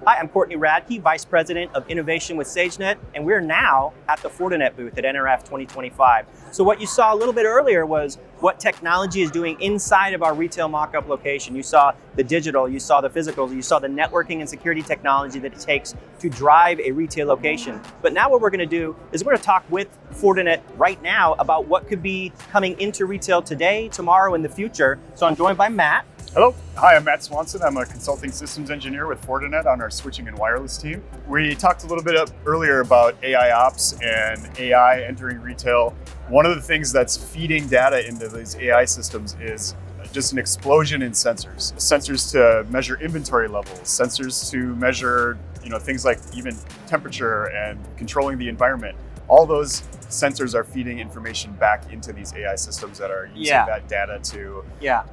Hi, I'm Courtney Radke, Vice President of Innovation with SageNet, and we're now at the Fortinet booth at NRF 2025. So what you saw a little bit earlier was what technology is doing inside of our retail mock-up location. You saw the digital, you saw the physical, you saw the networking and security technology that it takes to drive a retail location. But now what we're gonna do is we're gonna talk with Fortinet right now about what could be coming into retail today, tomorrow, in the future. So I'm joined by Matt. Hello, hi, I'm Matt Swanson. I'm a consulting systems engineer with Fortinet on our switching and wireless team. We talked a little bit earlier about AI ops and AI entering retail. One of the things that's feeding data into these AI systems is just an explosion in sensors. Sensors to measure inventory levels, sensors to measure things like even temperature and controlling the environment. All those sensors are feeding information back into these AI systems that are using that data to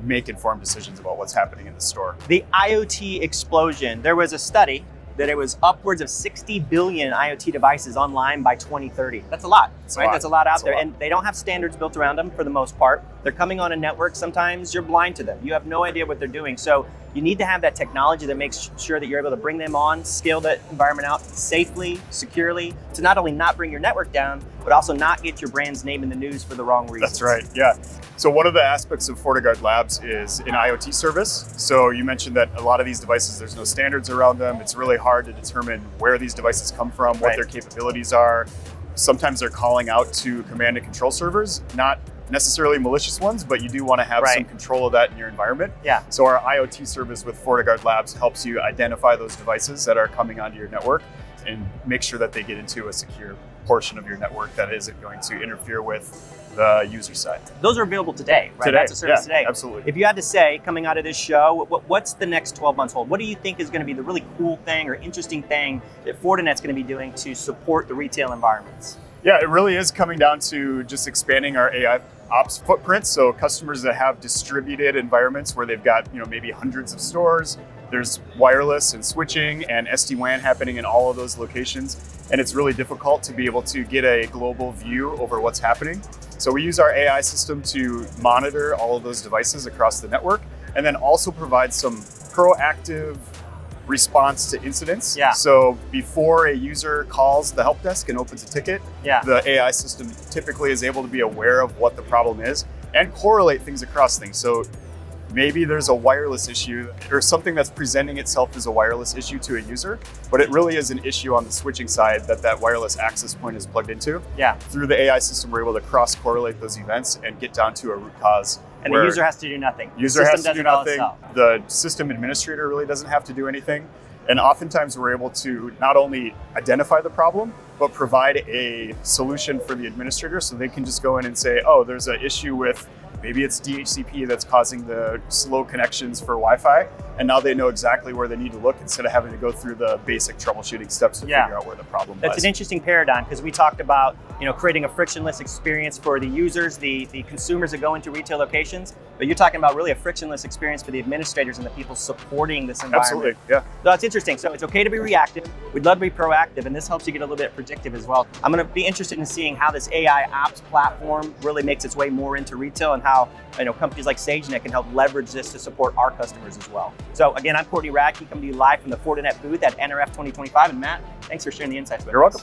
make informed decisions about what's happening in the store. The IoT explosion, there was a study that it was upwards of 60 billion IoT devices online by 2030. That's a lot, right? That's a lot out there. And they don't have standards built around them for the most part. They're coming on a network. Sometimes you're blind to them. You have no idea what they're doing. So you need to have that technology that makes sure that you're able to bring them on, scale that environment out safely, securely, to not only not bring your network down, but also not get your brand's name in the news for the wrong reasons. That's right, yeah. So one of the aspects of FortiGuard Labs is an IoT service. So you mentioned that a lot of these devices, there's no standards around them. It's really hard to determine where these devices come from, what their capabilities are. Sometimes they're calling out to command and control servers, not necessarily malicious ones, but you do want to have some control of that in your environment. Yeah. So our IoT service with FortiGuard Labs helps you identify those devices that are coming onto your network and make sure that they get into a secure portion of your network that isn't going to interfere with the user side. Those are available today, right? Today. That's a service today. Absolutely. If you had to say, coming out of this show, what's the next 12 months hold? What do you think is going to be the really cool thing or interesting thing that Fortinet's going to be doing to support the retail environments? Yeah, it really is coming down to just expanding our AI ops footprint. So customers that have distributed environments where they've got maybe hundreds of stores, there's wireless and switching and SD-WAN happening in all of those locations. And it's really difficult to be able to get a global view over what's happening. So we use our AI system to monitor all of those devices across the network and then also provide some proactive response to incidents. Yeah. So before a user calls the help desk and opens a ticket, the AI system typically is able to be aware of what the problem is and correlate things across things. So maybe there's a wireless issue or something that's presenting itself as a wireless issue to a user, but it really is an issue on the switching side that wireless access point is plugged into. Yeah. Through the AI system, we're able to cross-correlate those events and get down to a root cause. And the user has to do nothing. User has to do nothing. The system administrator really doesn't have to do anything. And oftentimes we're able to not only identify the problem, but provide a solution for the administrator so they can just go in and say, oh, there's an issue with maybe it's DHCP that's causing the slow connections for Wi-Fi, and now they know exactly where they need to look instead of having to go through the basic troubleshooting steps to figure out where the problem lies. That's an interesting paradigm because we talked about creating a frictionless experience for the users, the consumers that go into retail locations, but you're talking about really a frictionless experience for the administrators and the people supporting this environment. Absolutely, yeah. So that's interesting. So it's okay to be reactive. We'd love to be proactive, and this helps you get a little bit predictive as well. I'm going to be interested in seeing how this AI ops platform really makes its way more into retail and how companies like SageNet can help leverage this to support our customers as well. So again, I'm Courtney Radke, coming to you live from the Fortinet booth at NRF 2025. And Matt, thanks for sharing the insights with us. You're welcome.